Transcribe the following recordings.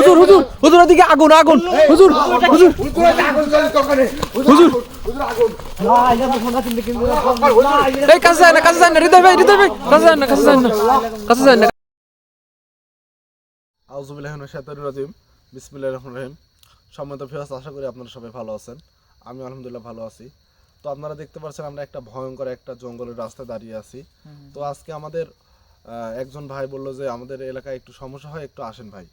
হুজুর হুজুর হুজুর ওদিকে আগুন আগুন হুজুর হুজুর হুজুর এই কাছে যায় না হৃদয় ভাই কাছে যায় না আউযু বিল্লাহি মিনাশ শাইতানির রাজিম বিসমিল্লাহির রহমানির রহিম। সম্মানিত ভিউয়ার্স, আশা করি আপনারা সবাই ভালো আছেন। আমি আলহামদুলিল্লাহ ভালো আছি। তো আপনারা দেখতে পাচ্ছেন আমরা একটা ভয়ঙ্কর একটা জঙ্গলের রাস্তায় দাঁড়িয়ে আছি। তো আজকে আমাদের একজন ভাই বললো যে আমাদের এলাকায় একটু সমস্যা হয়, একটু আসেন ভাই।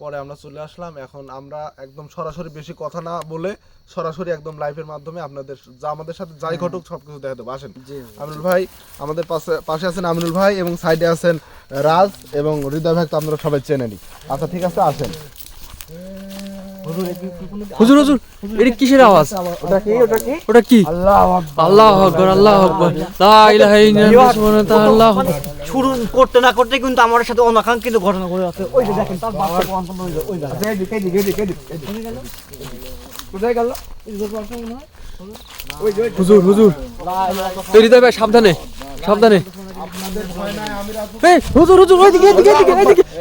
পরে আমরা চলে আসলাম। এখন আমরা একদম সরাসরি বেশি কথা না বলে সরাসরি একদম লাইভের মাধ্যমে আপনাদের যা আমাদের সাথে যাই ঘটুক সবকিছু দেখা দেবো। আসেন আমিনুল ভাই, আমাদের পাশে আছেন আমিনুল ভাই এবং সাইডে আছেন রাজ এবং হৃদয় ভাই, তো আপনারা সবাই চেনেনি। আচ্ছা ঠিক আছে, আসেন। হুজুর হুজুর এটা কিসের আওয়াজ? ওটা কি? আল্লাহু আকবার আল্লাহু আকবার লা ইলাহা ইল্লাল্লাহ সুবহানাহু ওয়া তাআলা। শুরু করতে না করতে কিন্তু আমার সাথে অনাকাঙ্ক্ষিত ঘটনা ঘটে যাচ্ছে। ওই যে দেখেন তার বাচ্চা কোন ওই কোথায় গেল? হুজুর হুজুর হৃদয় ভাই সাবধানে আপনাদের ভয় নাই, আমি রাখবো। এই হুজুর হুজুর ওইদিকে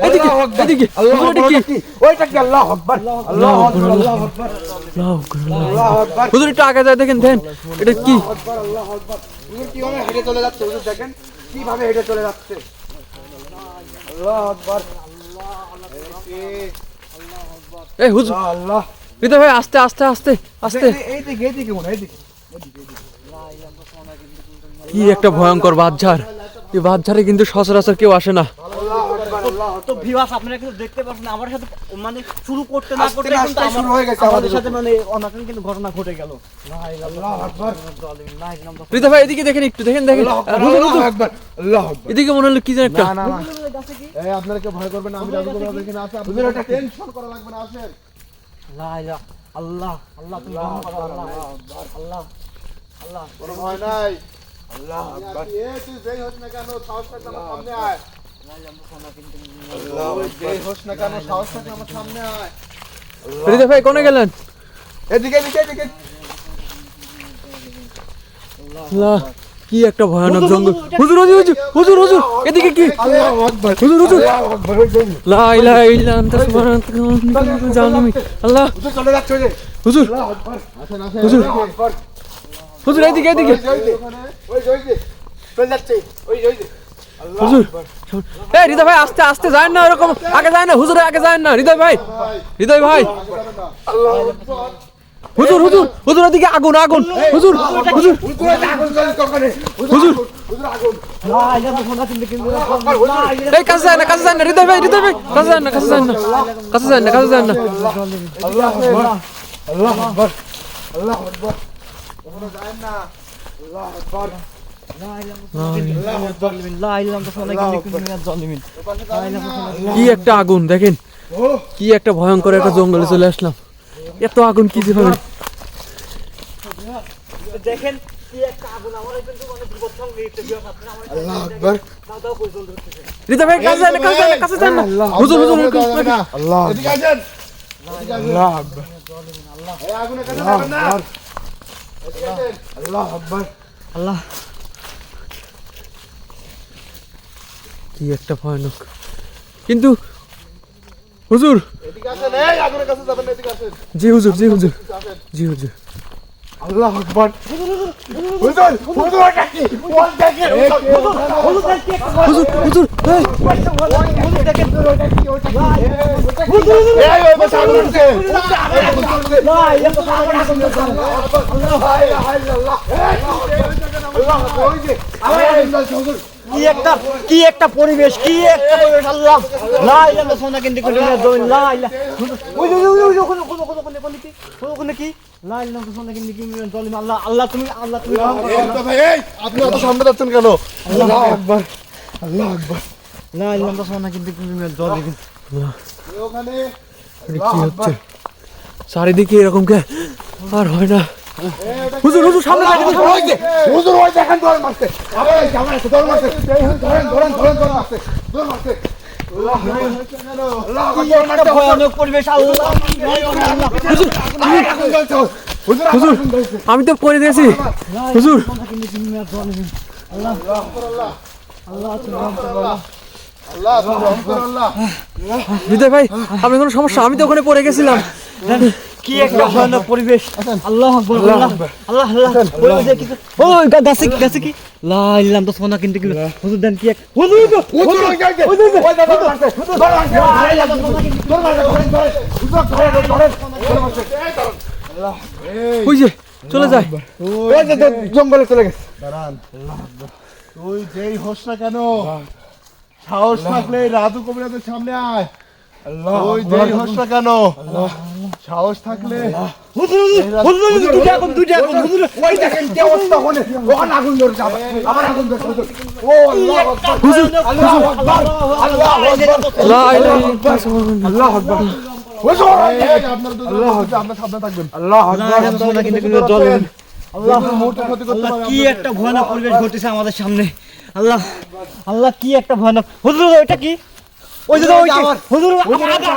এদিকে ওইটা কি? আল্লাহু আকবার, আল্লাহু আকবার, আল্লাহু আকবার, আল্লাহু আকবার। হুজুর একটু আগে যায় দেখেন এটা কি? আল্লাহু আকবার। হুজুর কিভাবে হেঁটে চলে যাচ্ছে, হুজুর দেখেন কিভাবে হেঁটে চলে যাচ্ছে। আল্লাহু আকবার, এই হুজুর আল্লাহ। হৃদয় ভাই আস্তে এইদিকে মনে এইদিকে। কি একটা ভয়ঙ্কর বাদঝাড়। এই বাদঝাড়ে কিন্তু সচরাচর কেউ আসে না। তো ভিউয়ার্স আপনারা কিন্তু দেখতে পাচ্ছেন আমার সাথে মানে শুরু করতে না করতে কিন্তু শুরু হয়ে গেছে আমাদের সাথে মানে অনাকাঙ্ক্ষিত ঘটনা ঘটে গেল। আল্লাহু আকবার, হৃদয় ভাই এদিকে দেখেন একটু দেখেন আল্লাহু আকবার, আল্লাহু আকবার। এদিকে মনে হলো কি যেন একটা। না এই আপনারা কেউ ভয় করবেন না, আমি রাজু বলে এখানে আছে। আপনারা এটা টেনশন করা লাগবে না, আসেন। লা ইলাহা আল্লাহ আল্লাহ তুমি রহম করো আল্লাহ আল্লাহ আল্লাহ কোনো ভয় নাই। আল্লাহু আকবার। তুই যেই হোস না কেন সাহস থাকলে আমার সামনে আয়। আল্লাহ, যেই হোস না কেন সাহস থাকলে আমার সামনে আয়। হৃদয় ভাই কোনে গেলেন? এদিকে। আল্লাহ কি একটা ভয়ানক জঙ্গল। হুজুর এদিকে কি? আল্লাহু আকবার, হুজুর আল্লাহু আকবার। লা ইলাহা ইল্লা আনতা সুবহানাকা জালিমি। আল্লাহ হুজুর চলে যাচ্ছে ওই যে। হুজুর আল্লাহু আকবার। আসেন হুজুর। আল্লাহু আকবার। হুজুর এদিকে ওই যে চলে যাচ্ছে ওই যে। আল্লাহু হুজুর আকবার। এই হৃদয় ভাই আস্তে যায় না, এরকম আগে যায় না, হুজুর আগে যায় না। হৃদয় ভাই আল্লাহু আকবার। হুজুর ওদিকে আগুন হুজুর হুজুর আগুন জ্বলে কখনে। হুজুর আগুন। লা ইলাহা ইল্লাল্লাহ কিন্তু এই কাছে যায় না হৃদয় ভাই কাছে যায় না আল্লাহু আকবার, আল্লাহু আকবার, আল্লাহু আকবার। ওখানে যায় না। আল্লাহু আকবার, লা ইলাহা ইল্লাল্লাহ কি একটা আগুন দেখেন, কি একটা ভয়ঙ্কর একটা জঙ্গলে চলে আসলাম। এত আগুন কি যেভাবে দেখেন কি একটা আগুন আমার কিন্তু মানে বিপদ সঙ্গে একটা ভিউয়ার্স আপনারা আমার আল্লাহু আকবার। দাও পর্যন্ত হচ্ছে হৃদয় ভাই কাছে যায় না হুজুর আল্লাহ এদিকে আসেন। আল্লাহু আকবার। এই আগুনে কাছে যাবেন না। এদিকে আসেন। আল্লাহু আকবার। আল্লাহ কি একটা ভয়ানক। কিন্তু হুজুর এদিকে আসেন। এই আগুনের কাছে যাবেন না, এদিকে আসেন। জি হুজুর আল্লাহু আকবার। হুজুর এটা কি? ওই দেখেন হুজুর এই এই ওই বসে আগুন উঠছে। কি একটা পরিবেশ আল্লাহ লা ইলাহা সোনা কিন্তু লা ইলাহা ওই ওখানে কি লা ইলাহা সোনা কিন্তু আল্লাহ আল্লাহ তুমি আপনি অত সামনে যাচ্ছেন কেন? আল্লাহু আকবার, আল্লাহু আকবার। লা ইলাহা সোনা কিন্তু ওখানে কি হচ্ছে চারিদিকে এরকম কে আর হয় না। হুজুর সামনে হুজুর ওই দেখেন দৌড় মারছে। আরে জামাই আছে, দৌড় মারছে। ধরেন মারছে। দৌড় মারছে। আল্লাহ একটা ভয়ানক পরিবেশ আল্লাহ হুজুর আমি তো পড়ে দিয়েছি হুজুর। আল্লাহ আল্লাহ আল্লাহ তুমি রহম করো আল্লাহ। হৃদয় ভাই আপনার কোনো সমস্যা? আমি তো ওখানে পড়ে গেছিলাম। কি একটা ভয়ানক পরিবেশ। আল্লাহ আকবার, আল্লাহ আল্লাহ আল্লাহ। ওই যে কি ওই গাছে গাছে কি লা ইলাহা তো সোনা কিনতে গেল। হুজুর দেন কি এক হুজুর ওই যে চলে যায়। জঙ্গলে চলে গেছে। দাঁড়ান, তুই যেই হোস না কেন, সাহস থাকলে রাজু কবিরাজের সামনে আয়। তুই যেই হোস না কেন, সাহস থাকলে হুজুর হুজুর দুইটা আগুন হুজুর ওই দেখেন কি অবস্থা হলে ওখানে আগুন ধরছে, আবার আগুন ধরছে। ও আল্লাহ আকবার, আল্লাহ আকবার, আল্লাহ আকবার, লা ইলাহা ইল্লাল্লাহ। আল্লাহ আকবার। হুজুর আপনারা দুজন আপনারা সাবধানে থাকবেন। আল্লাহ আকবার। সোনা কিনতে গেল জল আল্লাহ মুহূর্তে ক্ষতি করতে আল্লাহ পারে। কি একটা ভয়ানক পরিবেশ ঘটেছে আমাদের সামনে। আল্লাহ আল্লাহ কি একটা ভয়ানক। হুজুর ওইটা কি? ওই যে ওই হুজুর আল্লাহ আকবার।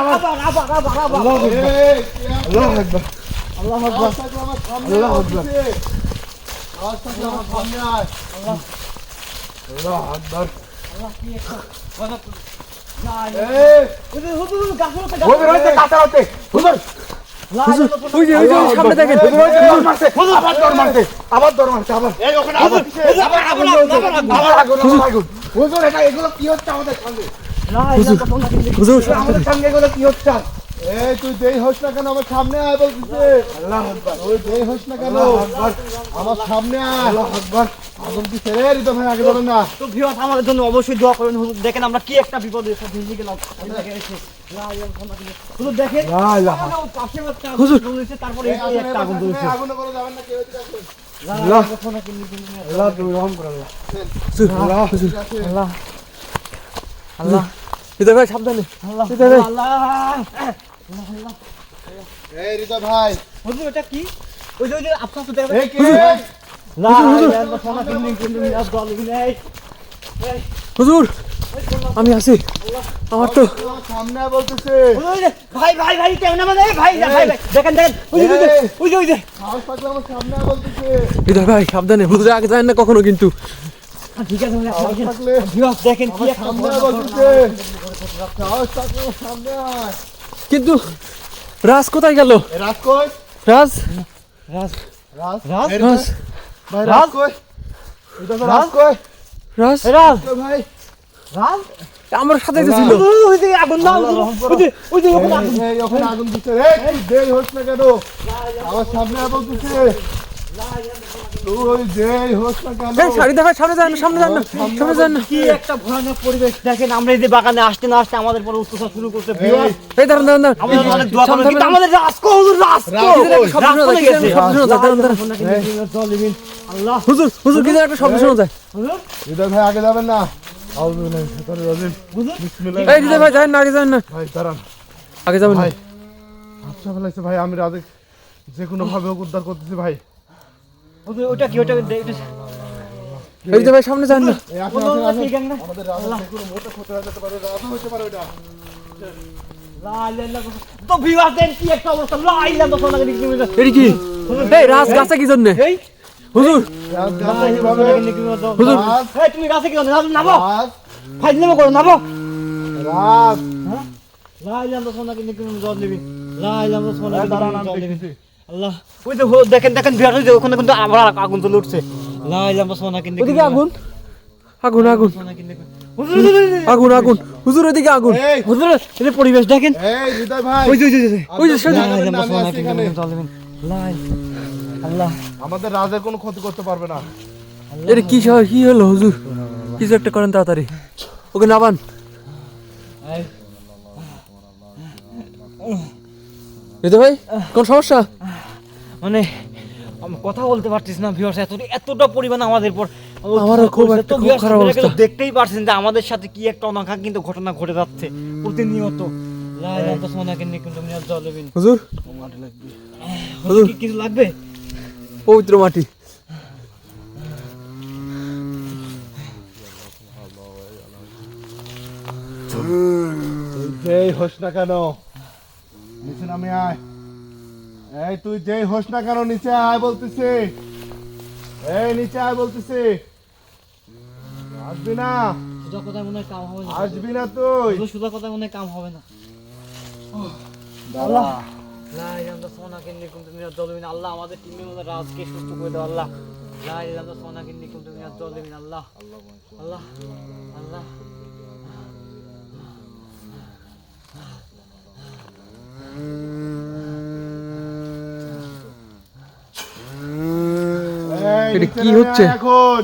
আল্লাহ আকবার। আল্লাহ আকবার। আজ থেকে আমার সামনে আয়। আল্লাহ আকবার। এই হুজুর হুজুর গাছের মধ্যে হুজুর হইতে কাটা হতে হুজুর ওই যে সামনে দেখেন। হুজুর হইতে দৌড় মারছে, আবার দৌড় মারছে, আবার দৌড় মারছে, আবার এই ওখানে আগুন আবার আগুন আবার আগুন আগুন। হুজুর এটা এগুলো কি হচ্ছে আমাদের সঙ্গে? হুজুর আমাদের সঙ্গে এগুলো কি হচ্ছে? এই তুই যেই হোস না কেন আমার সামনে আয় বলছিস। আল্লাহ আকবার। তুই যেই হোস না কেন আমার সামনে আয়। আল্লাহ আকবার। আগুন কি ছেড়ে রিতো ভাই আগে বলেন না। তো ভিউয়ার্স আমাদের জন্য অবশ্যই দোয়া করবেন। হুজুর দেখেন আমরা কি একটা বিপদে ভেঙে গেলাম। হুজুর দেখেন লা ইলাহা হুজুর তারপরে এই একটা আগুন ধরেছে। আগুনে করে যাবেন না কেউ এদিকে আসবেন। আল্লাহ আল্লাহ তুমি রহম করো আল্লাহ। আল্লাহ আল্লাহ আল্লাহ হৃদয় ভাই সাবধানে। আল্লাহ হৃদয় ভাই আল্লাহ। এই রিতো ভাই হুজুর এটা কি? ওই যে আপনার তো দেখেন এই কি লা ইলাহা সোনা কিনতে জল নেই। হুজুর আমি আছি। আমার তো আমার সামনে আয় বলতেছে। ভাই ভাই ভাই কেমন মানে ভাই ভাই দেখেন দেখেন ওই যে সাহস থাকলে আমার সামনে আয় বলতেছে। হৃদয় ভাই সাবধানে। হুজুর আগে যায় না কখনো কিন্তু। ঠিক আছে সাহস থাকলে ভিউয়ার্স দেখেন কি আমার একটা সামনে আয় বলতেছে। সাহস থাকলে আমার সামনে আয়। কিন্তু রাজ কোথায় গেল? এই রাজ কই? রাজ রাজ রাজ রাজ এই রিতো রাজ ভাই রাজ কই? রিতো ভাই রাজ কই? রাজ রাজ কই ভাই? রাজ আমার সাথে তো ছিল। ওই যে আগুন না ওই যে ওখানে আগুন এই ওখানে আগুন দিচ্ছে রে। তুই দেরি হোস না কেন আমার সামনে আয় বলতেছে। তুই যেই হোস না কেন এই শাড়ি দেখা সামনে যান না, সামনে যান না, সামনে যান না। কি একটা ভয়ানক পরিবেশ দেখেন। আমরা এই যে বাগানে আসতে না আসতে আমাদের পরে উত্তেজনা শুরু করতে ভিউয়ার্স এই দাঁড়ান দাঁড়ান দাঁড়ান। আমাদের অনেক দোয়া করবেন কিন্তু আমাদের রাজকো হুজুর রাজকো শব্দ শোনা যায়, কি যেন শব্দ শোনা যায়, দাঁড়ান দাঁড়ান। আল্লাহ হুজুর হুজুর কি যেন একটা শব্দ শোনা যায়। হুজুর হৃদয় ভাই আগে যাবেন না। আউযুবিল্লাহি মিনাশ শাইতানির রাজিম। বিসমিল্লাহ। এই হৃদয় ভাই যান না, আগে যান না, ভাই দাঁড়ান আগে যাবেন না। ভাই আচ্ছা ফেলাইছে ভাই, আমি রাজে যে কোনো ভাবে ওকে উদ্ধার করতেছি ভাই। হুজুর ওটা কি ওটা এই হৃদয় ভাই সামনে যান না। এই আসেন আসেন আসেন। ঠিক না আমাদের রাজে যে কোনো মুহূর্তে ক্ষতি হয়ে যেতে পারে, রাজও হতে পারে ওটা। লা ইলাহা তো ভিউয়ার্স দেন কি একটা অবস্থা। লা ইলাহা সোনা কিনতে এটা কি? এই রাজ গাছে কি জন্য? এই হুজুর রাজ গাছে কিভাবে? হুজুর রাজ এই তুমি গাছে কি নামো নামো রাজ ফাইজলামো করো নামো। রাজ লা ইলাহা সোনা কিনতে জল দিবি। লা ইলাহা সোনা দাঁড়ান কিনতে আমি জল দিবি। দেখতেছি। আল্লাহ ওই যে দেখেন দেখেন ভিউয়ার্স ওই যে ওখানে কিন্তু আবার আগুন জ্বলে উঠছে। লা ইলাহা সোনা কিনতে ওদিকে আগুন আগুন আগুন সোনা কিনতে আগুন আগুন হুজুর ওদিকে আগুন। এই হুজুর এই পরিবেশ দেখেন। এই হৃদয় ভাই ওই যে ওই যে আপনারা সেদিন- যাবেন না, আমি সোনা আছি এখানে। কিনতে জল দিবেন। লা আল্লাহ আমাদের রাজের কোনো ক্ষতি করতে পারবে না। এটা কি কি হলো হুজুর? কিছু একটা করেন তাড়াতাড়ি, ওকে নাবান। হৃদয় ভাই কোন সমস্যা? মানে আমি কথা বলতে পারছিস না ভিউয়ার্স, এতটা পরিমাণ আমাদের পর আমারও খুব একটা তো খুব viewers খারাপ আপনারা কিন্তু অবস্থা। দেখতেই পারছেন যে আমাদের সাথে কি একটা অনাকাঙ্ক্ষিত ঘটনা ঘটে যাচ্ছে প্রতিনিয়ত। লা ইলাহা সোনা কিনতে কিন্তু মিনাজ জলবিন। হুজুর হুজুর কি কিছু লাগবে? পবিত্র মাটি। যেই হোস না কেন নিচে নামে আয়। এই তুই যেই হোস না কেন নিচে আয় বলতেছি। এই নিচে আয় বলতেছি। আসবি না। সুদা কথায় মনে হয় কাম হবে না আসবি না তুই হুজুর সুদা কথায় মনে হয় কাম হবে না দাঁড়া লা ইলাহা ইল্লাল্লাহ সোনাকে নিকুম তুমি দলবিন আল্লাহ আমাদের টিমের মধ্যে রাজকে সুস্থ করে দাও আল্লাহ লা ইলাহা ইল্লাল্লাহ সোনাকে নিকুম তুমি দলবিন আল্লাহ আল্লাহ আল্লাহ এই, এটা নিচে কি নেমে হচ্ছে? আয় এখন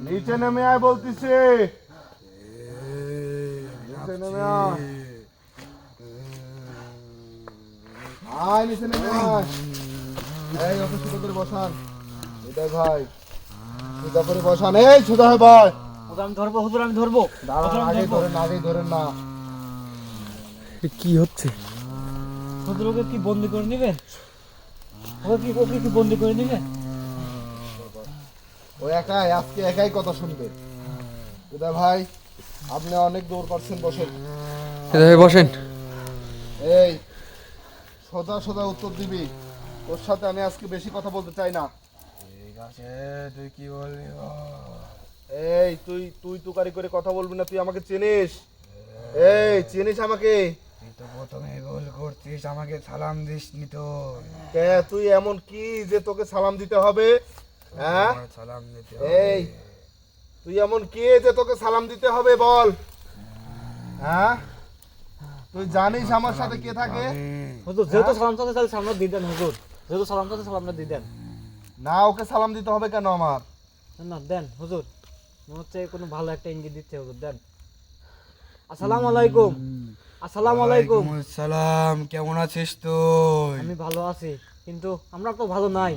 নিচে নেমে আয় বলতেছি নিচে নেমে আয় আয় নিচে নেমে আয় এই ওকে সুদা করে বসান হৃদয় ভাই সুদা করে বসান এই সুদা ভাই হুজুর আমি ধরবো হুজুর আমি ধরবো দাঁড়ান আগেই ধরেন না এটা কি হচ্ছে? হুজুর ওকে কি বন্দি করে নেবেন ওকে কি বন্দি করে নেবেন ও আজকে একাই কথা শুনবে হৃদয় ভাই আপনি অনেক দৌড় করছেন বসেন হৃদয় ভাই বসেন। এই সোজা সোজা উত্তর দিবি ওর সাথে আমি আজকে বেশি কথা বলতে চাই না ঠিক আছে তুই কি বলবি এই তুই তুকারি করে কথা বলবি না তুই আমাকে চিনিস এই চিনিস আমাকে তুই তো প্রথমে ভুল করছিস আমাকে সালাম দিসনি তো তুই এমন কি যে তোকে সালাম দিতে হবে হ্যাঁ সালাম দিতে এই তুই এমন কি যে তোকে সালাম দিতে হবে বল হ্যাঁ তুই জানিস আমার সাথে কে থাকে হুজুর যেহেতু সালাম চাচ্ছে তাহলে সালামটা দিয়ে দেন হুজুর যেহেতু সালাম চাচ্ছে সালামটা দিয়ে দেন না ওকে সালাম দিতে হবে কেন আমার না দেন হুজুর মনে হচ্ছে কোনো ভালো একটা ইঙ্গিত দিচ্ছে হুজুর দেন আসসালামু আলাইকুম আসসালামু আলাইকুম সালাম কেমন আছিস তুই আমি ভালো আছি কিন্তু আমরা তো ভালো নাই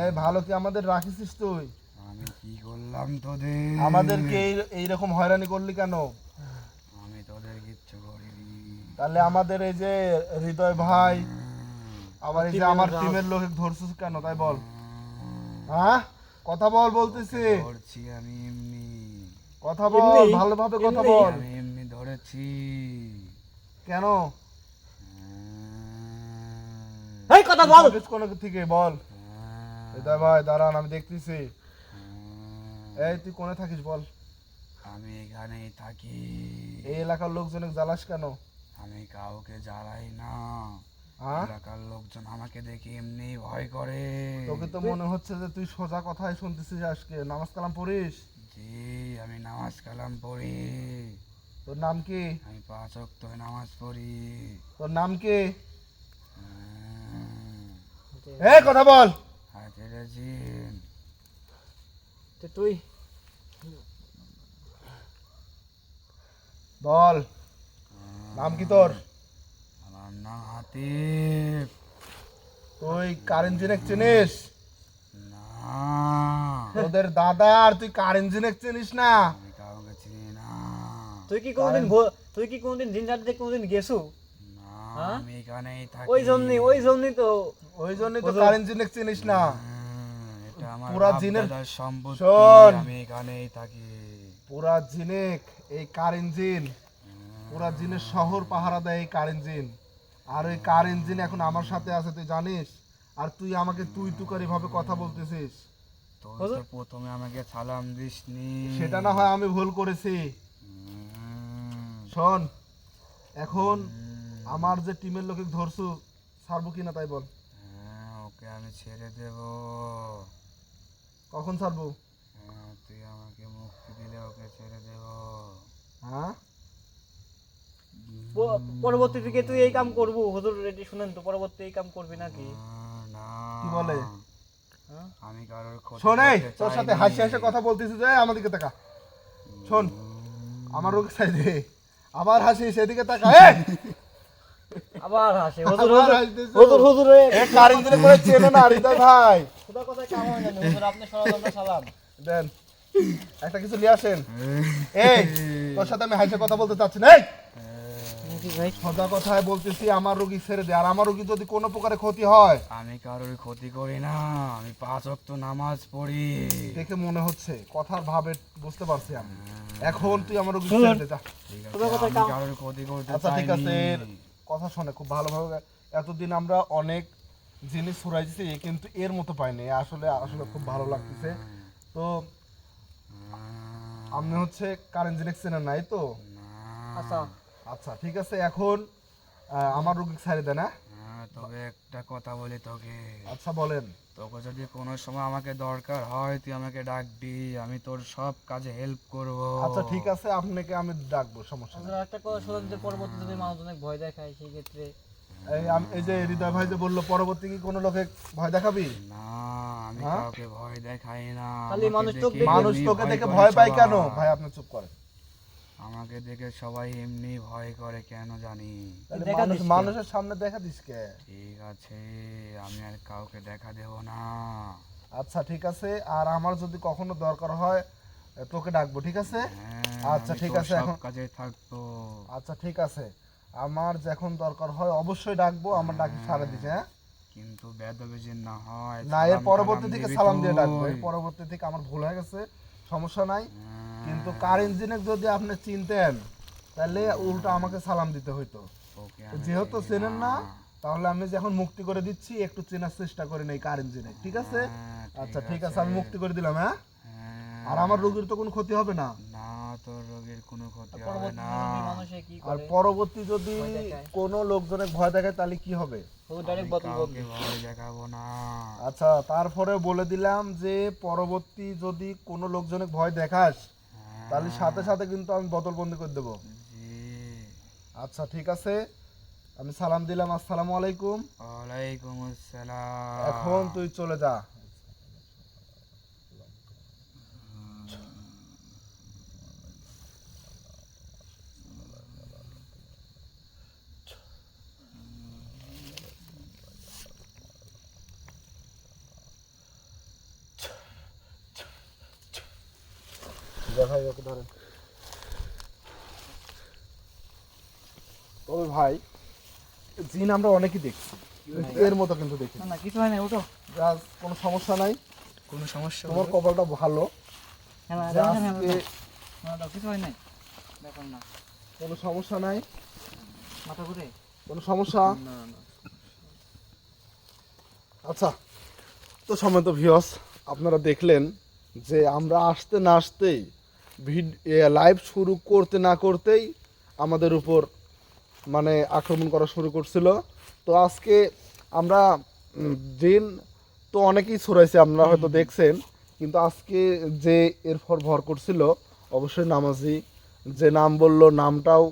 এই ভালো কি আমাদের রাখিস তুই আমি কি করলাম তোদের আমাদেরকে এইরকম হয়রানি করলি কেন আমি তোদের কিচ্ছু করিনি তাহলে আমাদের এই যে হৃদয় ভাই আবার এই যে আমার টিমের লোক ধরছিস কেন তাই বল হ্যাঁ কথা বল বলতেছি ধরছি আমি এমনি কথা বল এমনি? ভালোভাবে কথা এমনি? বল আমি এমনি ধরেছি কেন এই কথা বল ধরিস কোন থেকে বল হৃদয় ভাই দাঁড়ান আমি দেখতেছি এই তুই কোনে থাকিস বল আমি এখানেই থাকি এই এলাকার লোকজনকে জ্বালাস কেন আমি কাউকে জ্বালাই না হ্যাঁ এলাকার লোকজন আমাকে দেখে এমনি ভয় করে তোকে তো মনে হচ্ছে যে তুই সোজা কথাই শুনতেছিস আজকে নামাজ কালাম পড়িস জি আমি নামাজ কালাম পড়ি তোর নাম কি আমি 5 ওয়াক্ত নামাজ পড়ি তোর নাম কি এই কথা বল হাজিরা জিন তো তুই বল নাম কি তোর আমার নাম হাতিফ তুই কারেন জিনেক চিনিস না তোদের দাদা আর তুই কারেন জিনেক চিনিস না আমি কাউকে চিনি না তুই কি কোনোদিন দিন রাতে কোনোদিন গেছু না হ্যাঁ? আমি এখানেই থাকি ওই জন্যই তো ওই জন্যই তো কারেন জিনেক চিনিস না এটা আমার পুরা বাপ জিনের- দাদার সম্পত্তি শোন। আমি এখানেই থাকি পুরা জিনেক এই কারেন জিন পুরা জিনের শহর পাহারা দেয় এই কারেন জিন আর ওই কারেন জিন এখন আমার সাথে আছে তুই জানিস আর তুই আমাকে তুই করে ভাবে কথা বলতেছিস তুই তো প্রথমে আমাকে সালাম দিসনি সেটা না হয় আমি ভুল করেছি শোন এখন আমার যে টিমের লোকে ধরছু ছাড়বো কিনা তাই বল ওকে আমি ছেড়ে দেব কখন ছাড়বো তুই আমাকে মুক্তি দিলে ওকে ছেড়ে দেব হ্যাঁ পরবর্তী থেকে তুই এই কাম করবো হুজুর রেডি শুনেন তো পরবর্তী এই কাম করবি নাকি না কি বলে আমি কারোর ক্ষতি শোন এই করতে তোর সাথে চাইনি। হাসি হাসি কথা বলতেছি যে আমাদেরকে তাকা শোন আমার রোগ সাই দে আবার হাসি সেদিকে তাকা এই আবার হাসে আবার হাসতেছে। হুজুর এ কারেন জিনে করে চেনে না হৃদয় ভাই খুদা কথায় কাম হয় না হুজুর আপনি সরাসরি সালাম দেন একটা কিছু নিয়ে আসেন এই তোর সাথে আমি হাসি কথা বলতে চাচ্ছি না এই কি ভাই সোজা কথায় বলতেছি আমার রোগী ছেড়ে দে আর আমার রোগী যদি কোনো প্রকারে ক্ষতি হয় আমি কারোর ক্ষতি করি না আমি 5 ওয়াক্ত নামাজ পড়ি দেখে মনে হচ্ছে কথার ভাবে বুঝতে পারছি আমি এখন তুই আমার রোগী ছেড়ে দে যা ঠিক খুদা আছে কথায় আমি কাম- কারোর ক্ষতি করতে আচ্ছা ঠিক আছে চাইনি কথা শোনে খুব ভালোভাবে এতদিন আমরা অনেক জিনিস ছড়াইছি কিন্তু এর মতো পাইনি আসলে আসলে খুব ভালো লাগতেছে তো আপনি হচ্ছে কারেন্ট জিনিস চেনেন নাই তো? আচ্ছা আচ্ছা ঠিক আছে, এখন আমার রোগী ছেড়ে দেন। হ্যাঁ, তবে একটা কথা বলি তোকে, আচ্ছা বলেন। তোকে যদি কোনো সময় আমাকে দরকার হয় তুই আমাকে ডাকবি, আমি তোর সব কাজে হেল্প করব। আচ্ছা ঠিক আছে, আপনাকে আমি ডাকবো, সমস্যা নেই। একটা কথা শুনুন, যে পরবর্তীতে যদি মানুষ অনেক ভয় দেখায় সেই ক্ষেত্রে এই যে হৃদয় ভাই যে বললো পরবর্তী কি কোনো লোকে ভয় দেখাবি? না, আমি হ্যাঁ? কাউকে ভয় দেখাই না। খালি আমাকে মানুষ চোখ দেখে দেখে- মানুষ এমনি তোকে দেখে করে ভয় পায় সবাই। কেন? ভাই আপনি চুপ করেন। আমাকে দেখে সবাই এমনি ভয় করে কেন জানি? তাহলে দেখা মানুষ দিস কে? মানুষের সামনে দেখা দিস কে? ঠিক আছে, আমি আর কাউকে দেখা দেব না। আচ্ছা ঠিক আছে, আর আমার যদি কখনো দরকার হয় তোকে ডাকবো, ঠিক আছে? হ্যাঁ, আচ্ছা আমি ঠিক তোর আছে, সব এখন কাজে থাকবো। আচ্ছা ঠিক আছে, আমার যখন দরকার হয় অবশ্যই ডাকবো, আমার ডাকি সারা দিস, হ্যাঁ? কিন্তু বেদবে যে না হয়, না, এর সালাম পরবর্তী টালাম থেকে দিবি সালাম দিয়ে তুই। ডাকবো, এর পরবর্তী থেকে আমার ভুল হয়ে গেছে, সমস্যা নাই। হ্যাঁ, কিন্তু কার ইঞ্জিনিয়ার যদি আপনি চিনতেন তাহলে উল্টো আমাকে সালাম দিতে হইতো। ওকে তো আমি যেহেতু চিনি চেনেন না, না। তাহলে আমি যখন মুক্তি করে দিচ্ছি একটু চেনার চেষ্টা করে নেই কার ইঞ্জিনিয়ার, ঠিক আছে? হ্যাঁ, আচ্ছা ঠিক আছে, আমি মুক্তি করে দিলাম, হ্যাঁ? হ্যাঁ, আর আমার রোগীর তো কোনো ক্ষতি হবে না। না, তোর রোগীর কোনো ক্ষতি হবে পরবর্তীতে না। যদি মানুষে কি আর করে পরবর্তী যদি ভয় দেখায়। কোনো লোকজনে ভয় দেখায় তাহলে কি হবে? ও ডাইরেক্ট বোতল কাউকে ভয় দেখাবো না। আচ্ছা তারপরে বলে দিলাম যে পরবর্তী যদি কোনো লোকজনে ভয় দেখাস তাহলে সাথে সাথে কিন্তু আমি বোতল বন্দি করে দেবো। জি, আচ্ছা ঠিক আছে, আমি সালাম দিলাম, আসসালামু আলাইকুম। ওয়ালাইকুম আসসালাম। এখন তুই চলে যা। ভাই ওকে ধরেন। তবে ভাই জিন আমরা অনেকই দেখছি, এর মতো কিন্তু দেখি না না কিছু হয় না, ওঠো। জাস্ট কোনো সমস্যা নাই, কোনো সমস্যা তোমার কপালটা ভালো হ্যাঁ যে আজকে না দাও, কিছু হয় নাই, দেখুন না কোনো সমস্যা নাই, মাথা ঘুরে। কোনো সমস্যা না না আচ্ছা, তো সম্মানিত ভিউয়ার্স, আপনারা দেখলেন যে আমরা আসতে না আসতেই লাইভ শুরু করতে না করতেই আমাদের উপর মানে আক্রমণ করা শুরু করছিল। তো আজকে আমরা জিন তো অনেকেই ছড়াইছে, আপনারা হয়তো দেখছেন, কিন্তু আজকে যে এরপর ভর করছিল অবশ্যই নামাজি, যে নাম বলল নামটাও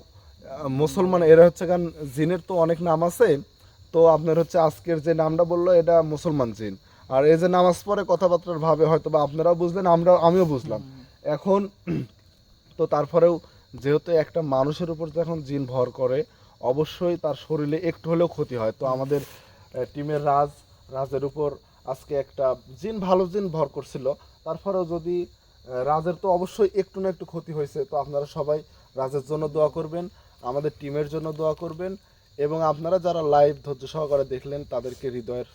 মুসলমান, এরা হচ্ছে কারণ জিনের তো অনেক নাম আছে, তো আপনার হচ্ছে আজকের যে নামটা বললো এটা মুসলমান জিন। আর এই যে নামাজ পড়ে কথাবার্তার ভাবে হয়তো বা আপনারাও বুঝলেন, আমিও বুঝলাম এখন। তো তারপরেও যেহেতু একটা মানুষের উপর যখন জিন ভর করে অবশ্যই তার শরীরে একটু হলেও ক্ষতি হয়। তো আমাদের টিমের রাজের উপর আজকে একটা ভালো জিন ভর করছিল, তারপরেও যদি রাজের তো অবশ্যই একটু না একটু ক্ষতি হয়েছে। তো আপনারা সবাই রাজের জন্য দোয়া করবেন, আমাদের টিমের জন্য দোয়া করবেন, এবং আপনারা যারা লাইভ ধৈর্য সহকারে দেখলেন তাদেরকে হৃদয়ের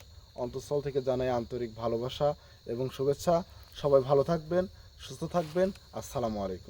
অন্তঃস্থল থেকে জানাই আন্তরিক ভালোবাসা এবং শুভেচ্ছা। সবাই ভালো থাকবেন, সুস্থ থাকবেন। আসসালামু আলাইকুম।